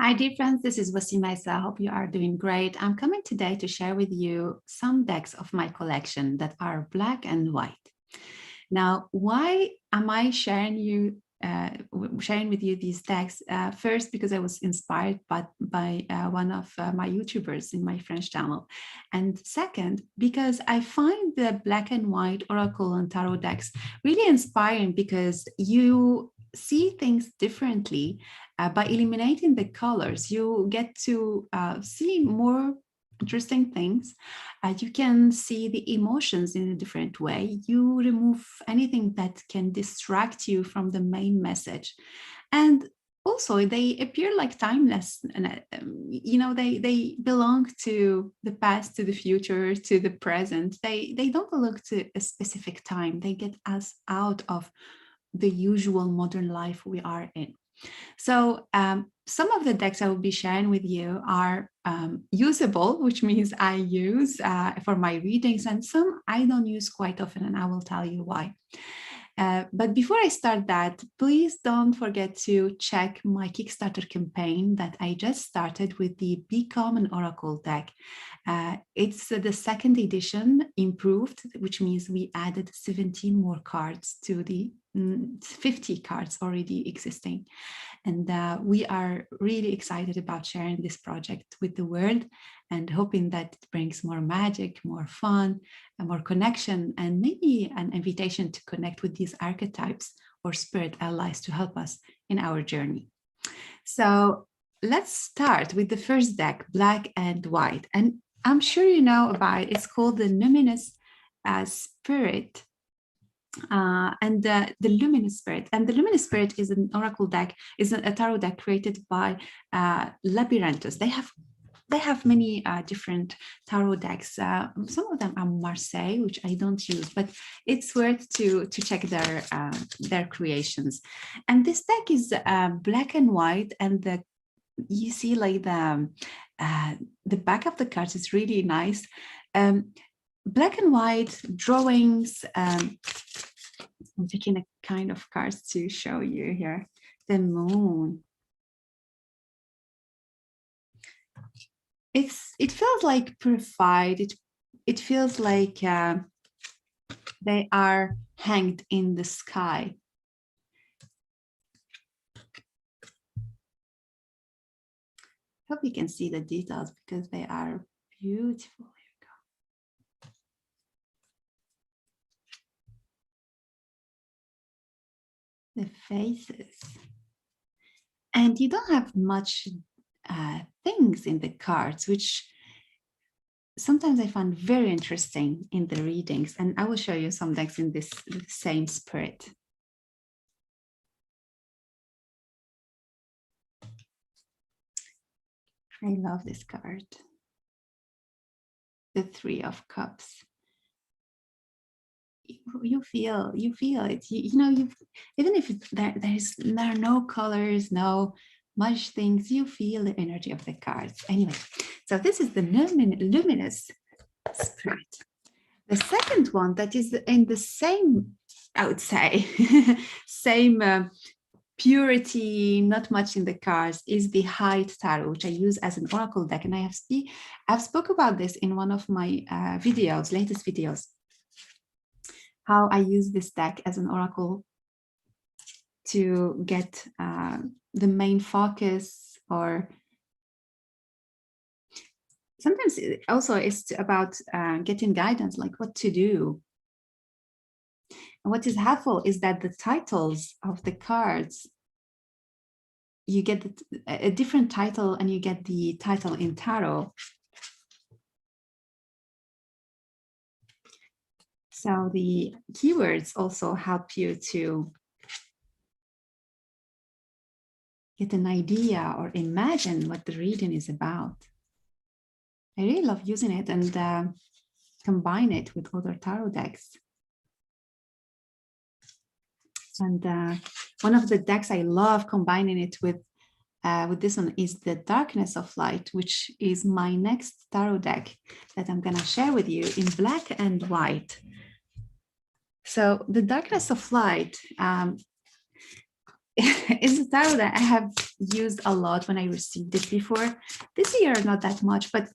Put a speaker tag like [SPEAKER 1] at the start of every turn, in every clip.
[SPEAKER 1] Hi, dear friends, this is Wasima. I hope you are doing great. I'm coming today to share with you some decks of my collection that are black and white. Now, why am I sharing with you these decks? First, because I was inspired by one of my YouTubers in my French channel. And second, because I find the black and white oracle and tarot decks really inspiring because you see things differently. By eliminating the colors, you get to see more interesting things. You can see the emotions in a different way. You remove anything that can distract you from the main message. And also they appear like timeless, and they belong to the past, to the future, to the present. They don't belong to a specific time. They get us out of the usual modern life we are in. So some of the decks I will be sharing with you are usable, which means I use for my readings, and some I don't use quite often, and I will tell you why. But before I start that, please don't forget to check my Kickstarter campaign that I just started with the Become an Oracle deck. It's the second edition improved, which means we added 17 more cards to the 50 cards already existing. And we are really excited about sharing this project with the world and hoping that it brings more magic, more fun, and more connection, and maybe an invitation to connect with these archetypes or spirit allies to help us in our journey. So let's start with the first deck, black and white. And I'm sure you know about it. It's called the Numinous Spirit. And the Luminous Spirit. And the Luminous Spirit is an oracle deck, is a tarot deck created by Labyrinthus. They have many different tarot decks. Some of them are Marseille, which I don't use, but it's worth to check their creations. And this deck is black and white, and you see like the back of the cards is really nice. Black and white drawings. I'm taking a kind of cards to show you here. The moon. It feels like purified. It feels like they are hanged in the sky. Hope you can see the details because they are beautiful. The faces, and you don't have much things in the cards, which sometimes I find very interesting in the readings, and I will show you some decks in this same spirit. I love this card, the Three of Cups. You feel it. Even if there are no colors, no much things, you feel the energy of the cards. Anyway, so this is the Luminous Spirit. The second one that is in the same, I would say, same purity, not much in the cards, is the Hide Tarot, which I use as an oracle deck, and I've spoke about this in one of my latest videos. How I use this deck as an oracle to get the main focus, or sometimes it also is about getting guidance, like what to do. And what is helpful is that the titles of the cards, you get a different title and you get the title in tarot. So the keywords also help you to get an idea or imagine what the reading is about. I really love using it and combine it with other tarot decks. And one of the decks I love combining it with this one is the Darkness of Light, which is my next tarot deck that I'm going to share with you in black and white. So the Darkness of Light, it's a tarot that I have used a lot when I received it before. This year, not that much, but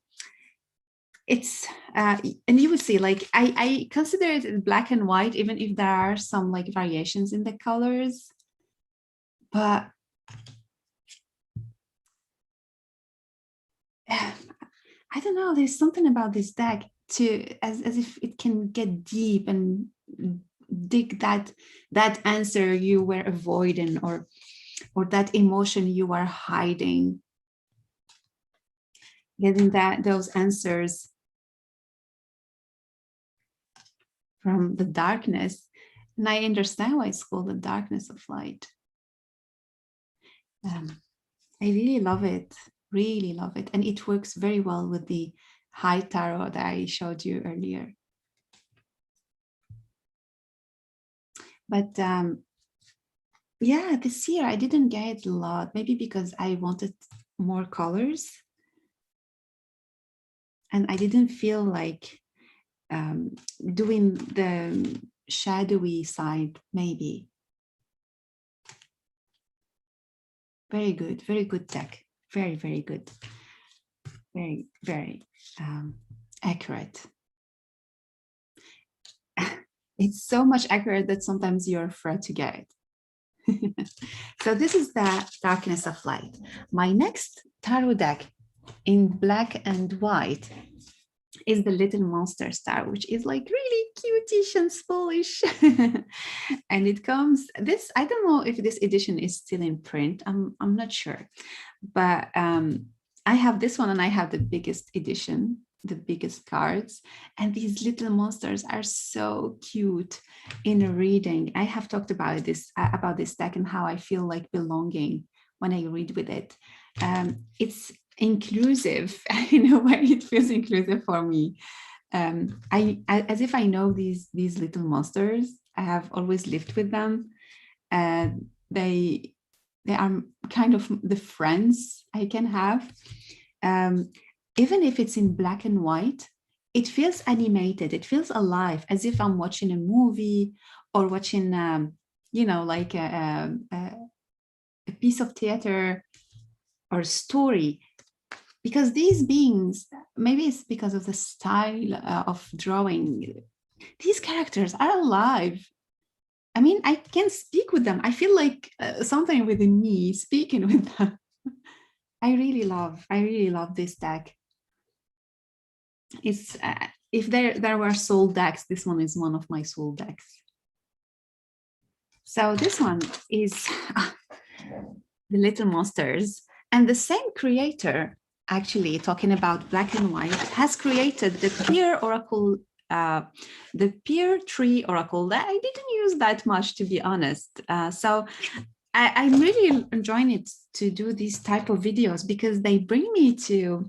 [SPEAKER 1] it's and you would see, like, I consider it black and white, even if there are some like variations in the colors. But I don't know, there's something about this deck to as if it can get deep and dig that answer you were avoiding, or that emotion you are hiding, getting those answers from the darkness. And I understand why it's called the darkness of light. I really love it, really love it. And it works very well with the high tarot that I showed you earlier. But yeah, this year I didn't get a lot, maybe because I wanted more colors. And I didn't feel like doing the shadowy side, maybe. Very good deck. Very, very good. Very, very accurate. It's so much accurate that sometimes you're afraid to get it. So this is the darkness of light. My next tarot deck in black and white is the Little Monster Star, which is like really cutish and smallish. And it comes, this, I don't know if this edition is still in print. I'm not sure. But I have this one, and I have the biggest edition, the biggest cards. And these little monsters are so cute in a reading. I have talked about this deck and how I feel like belonging when I read with it. It's inclusive in a way. It feels inclusive for me. I as if I know these little monsters. I have always lived with them, and they are kind of the friends I can have. Even if it's in black and white, it feels animated, it feels alive, as if I'm watching a movie or watching you know, like a piece of theater or story. Because these beings, maybe it's because of the style of drawing, these characters are alive. I mean, I can speak with them. I feel like something within me speaking with them. I really love this deck. It's if there were soul decks, this one is one of my soul decks. So this one is the Little Monsters, and the same creator, actually talking about black and white, has created the Peer Oracle, the Peer Tree Oracle that I didn't use that much, to be honest. So I'm really enjoying it to do these type of videos, because they bring me to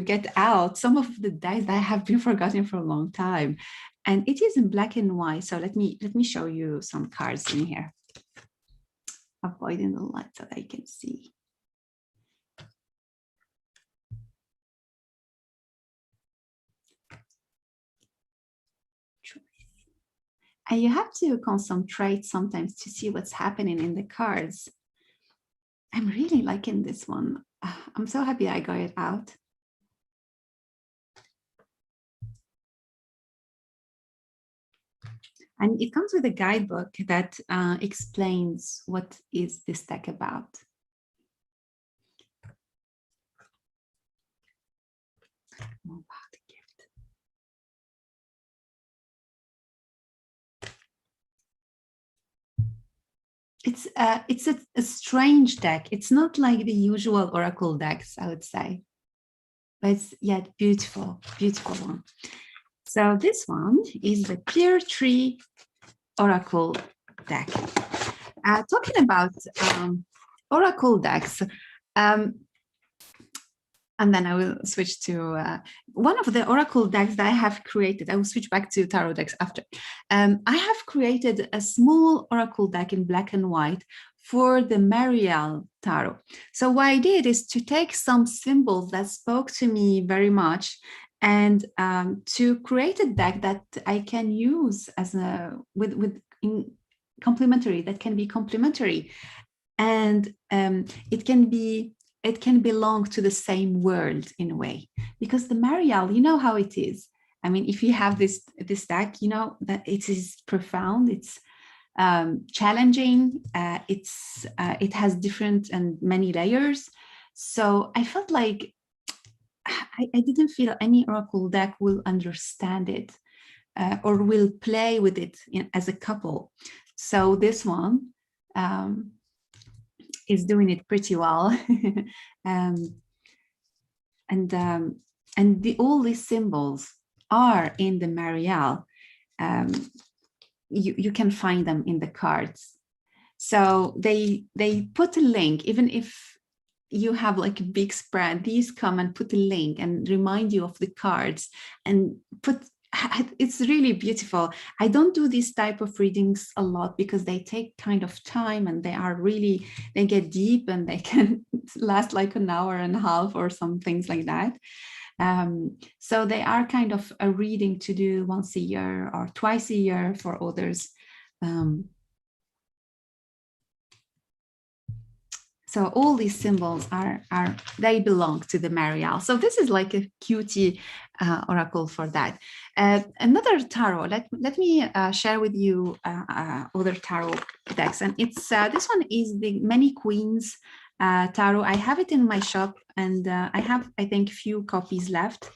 [SPEAKER 1] get out some of the decks that have been forgotten for a long time. And it is in black and white. So let me show you some cards in here. Avoiding the light so that I can see. And you have to concentrate sometimes to see what's happening in the cards. I'm really liking this one. I'm so happy I got it out. And it comes with a guidebook that explains what is this deck about. Oh, wow, the gift. It's a strange deck. It's not like the usual Oracle decks, I would say. But it's yet beautiful, beautiful one. So this one is the Peer Tree Oracle deck. Talking about Oracle decks, and then I will switch to one of the Oracle decks that I have created. I will switch back to tarot decks after. I have created a small Oracle deck in black and white for the Marial Tarot. So what I did is to take some symbols that spoke to me very much, and to create a deck that I can use as a complementary, that can be complementary, and it can belong to the same world in a way, because the Marial, you know how it is. I mean, if you have this deck, you know that it is profound, it's challenging, it has different and many layers. So I felt like I didn't feel any oracle deck will understand it or will play with it as a couple. So this one is doing it pretty well. And all these symbols are in the Marial. You can find them in the cards. So they put a link, even if you have like a big spread, these come and put a link and remind you of the cards and it's really beautiful. I don't do these type of readings a lot because they take kind of time, and they get deep, and they can last like an hour and a half or some things like that. So they are kind of a reading to do once a year or twice a year for others. So all these symbols they belong to the Marial. So this is like a cutie oracle for that. Another tarot, let me share with you other tarot decks. And it's this one is the Many Queens tarot. I have it in my shop, and I have, I think, few copies left.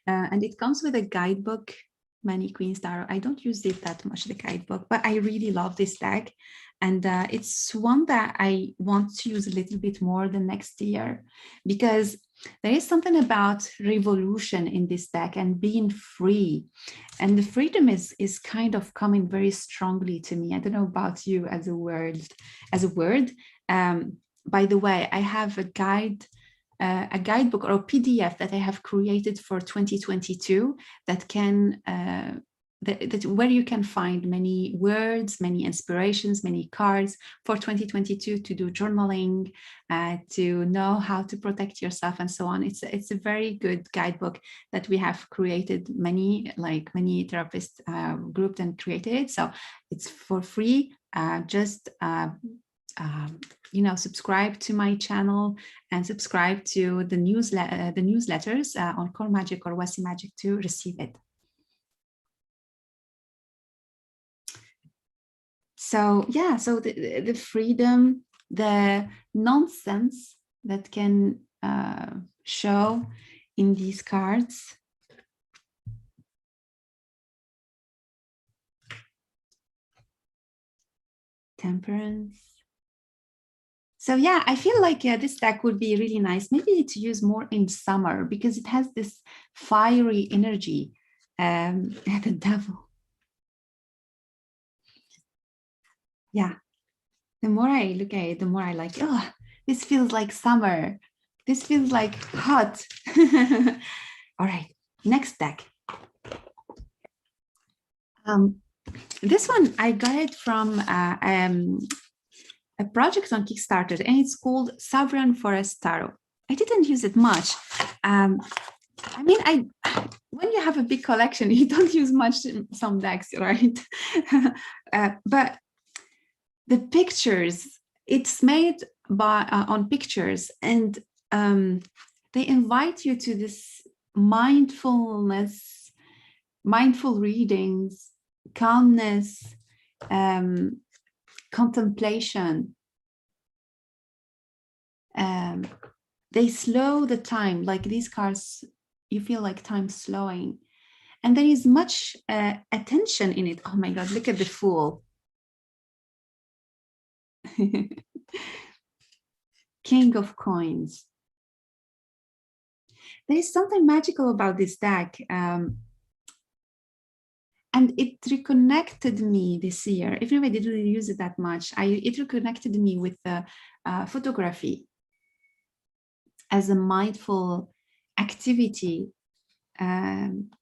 [SPEAKER 1] And it comes with a guidebook, Many Queens tarot. I don't use it that much, the guidebook, but I really love this deck. And it's one that I want to use a little bit more the next year, because there is something about revolution in this deck and being free. And the freedom is kind of coming very strongly to me. I don't know about you as a word. By the way, I have a guidebook or a PDF that I have created for 2022 that can where you can find many words, many inspirations, many cards for 2022 to do journaling, to know how to protect yourself and so on. It's a very good guidebook that we have created, many therapists grouped and created it. So it's for free. Just subscribe to my channel and subscribe to the newsletters on Core Magic or Westy Magic to receive it. So yeah, so the freedom, the nonsense that can show in these cards. Temperance. So yeah, I feel like this deck would be really nice, maybe to use more in summer, because it has this fiery energy. The devil. Yeah, the more I look at it, the more I like, oh, this feels like summer. This feels like hot. All right, next deck. This one, I got it from a project on Kickstarter, and it's called Sovereign Forest Tarot. I didn't use it much. I mean, when you have a big collection, you don't use much in some decks, right? But the pictures, it's made by on pictures, and they invite you to this mindfulness, mindful readings, calmness, contemplation. They slow the time, like these cards, you feel like time slowing. And there is much attention in it. Oh my God, look at the Fool. King of Coins. There is something magical about this deck. And it reconnected me this year, even if I didn't really use it that much. It reconnected me with photography as a mindful activity. And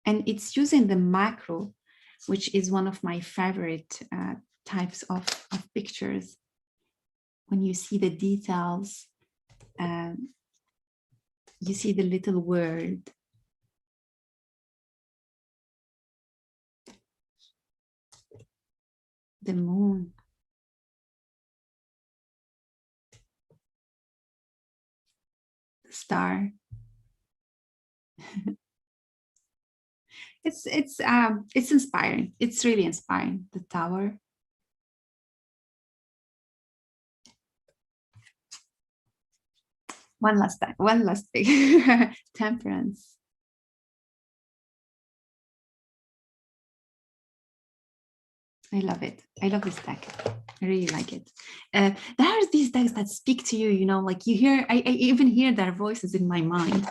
[SPEAKER 1] it's using the macro, which is one of my favorite types of pictures. When you see the details, you see the little word. the moon, the star. It's inspiring. It's really inspiring. The tower. One last time. One last thing. Temperance. I love it. I love this deck. I really like it. There are these decks that speak to you, you know, like you hear, I even hear their voices in my mind.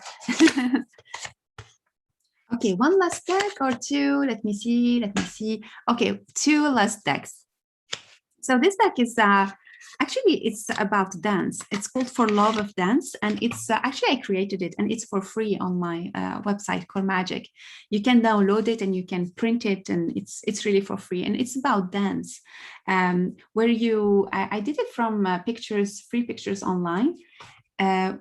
[SPEAKER 1] Okay, one last deck or two. Let me see. Let me see. Okay, two last decks. So this deck is actually it's about dance. It's called For Love of Dance, and it's actually I created it, and it's for free on my website Core Magic. You can download it and you can print it, and it's really for free. And it's about dance, where I did it from pictures, free pictures online,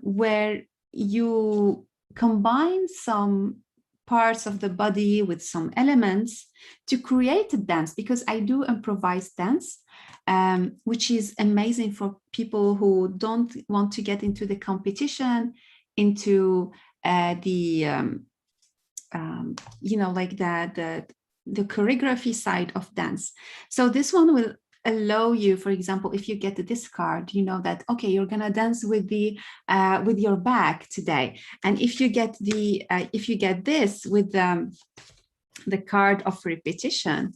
[SPEAKER 1] where you combine some parts of the body with some elements to create a dance, because I do improvise dance, which is amazing for people who don't want to get into the competition, into you know, like the choreography side of dance. So this one will allow you, for example, if you get this card, you know that, okay, you're gonna dance with with your back today. And if you get this with the card of repetition,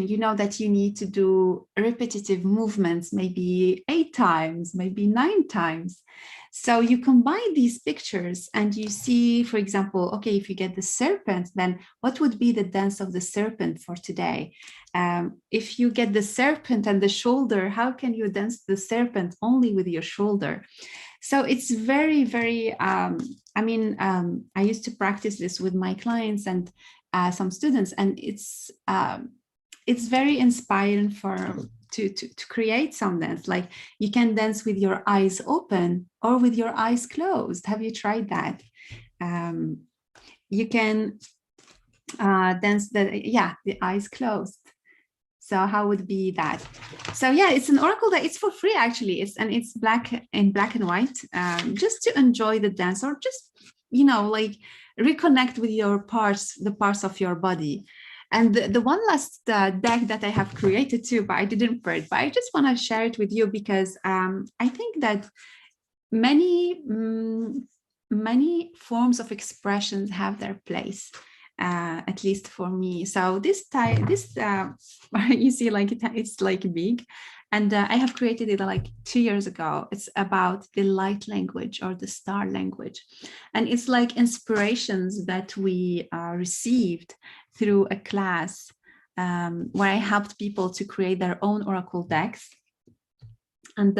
[SPEAKER 1] you know that you need to do repetitive movements, maybe 8 times, maybe 9 times. So you combine these pictures and you see, for example, okay, if you get the serpent, then what would be the dance of the serpent for today? If you get the serpent and the shoulder, how can you dance the serpent only with your shoulder? So it's very, very, I used to practice this with my clients and some students, and it's very inspiring to create some dance. Like you can dance with your eyes open or with your eyes closed. Have you tried that? You can dance the eyes closed. So how would be that? So yeah, it's an oracle that it's for free actually. It's black and white, just to enjoy the dance, or just, you know, like reconnect with your the parts of your body. And the one last deck that I have created too, but I didn't print, but I just want to share it with you because I think that many forms of expressions have their place. At least for me. So this you see, like it's like big, and I have created it like 2 years ago. It's about the light language or the star language, and it's like inspirations that we received through a class where I helped people to create their own oracle decks. And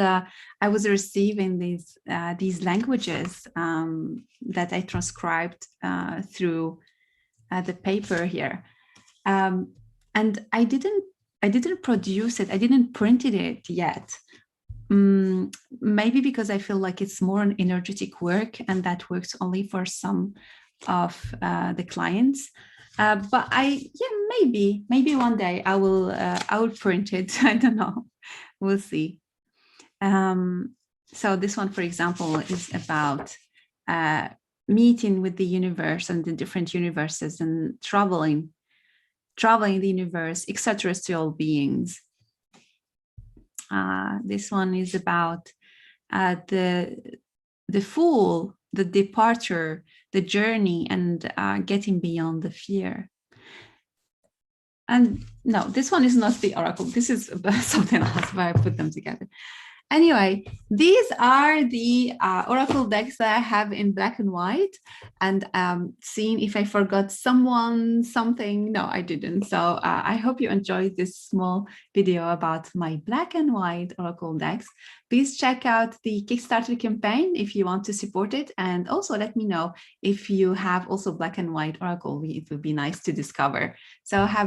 [SPEAKER 1] I was receiving these languages that I transcribed through the paper here, and I didn't produce it. I didn't print it yet. Maybe because I feel like it's more an energetic work, and that works only for some of the clients. But maybe one day I will print it. I don't know. We'll see. So this one, for example, is about meeting with the universe and the different universes, and traveling the universe, extraterrestrial beings. This one is about the fall, the departure, the journey, and getting beyond the fear. And no, this one is not the oracle. This is something else, but I put them together. Anyway, these are the oracle decks that I have in black and white, and seeing if I forgot something. No, I didn't. So I hope you enjoyed this small video about my black and white oracle decks. Please check out the Kickstarter campaign if you want to support it, and also let me know if you have also black and white oracle. It would be nice to discover. So have a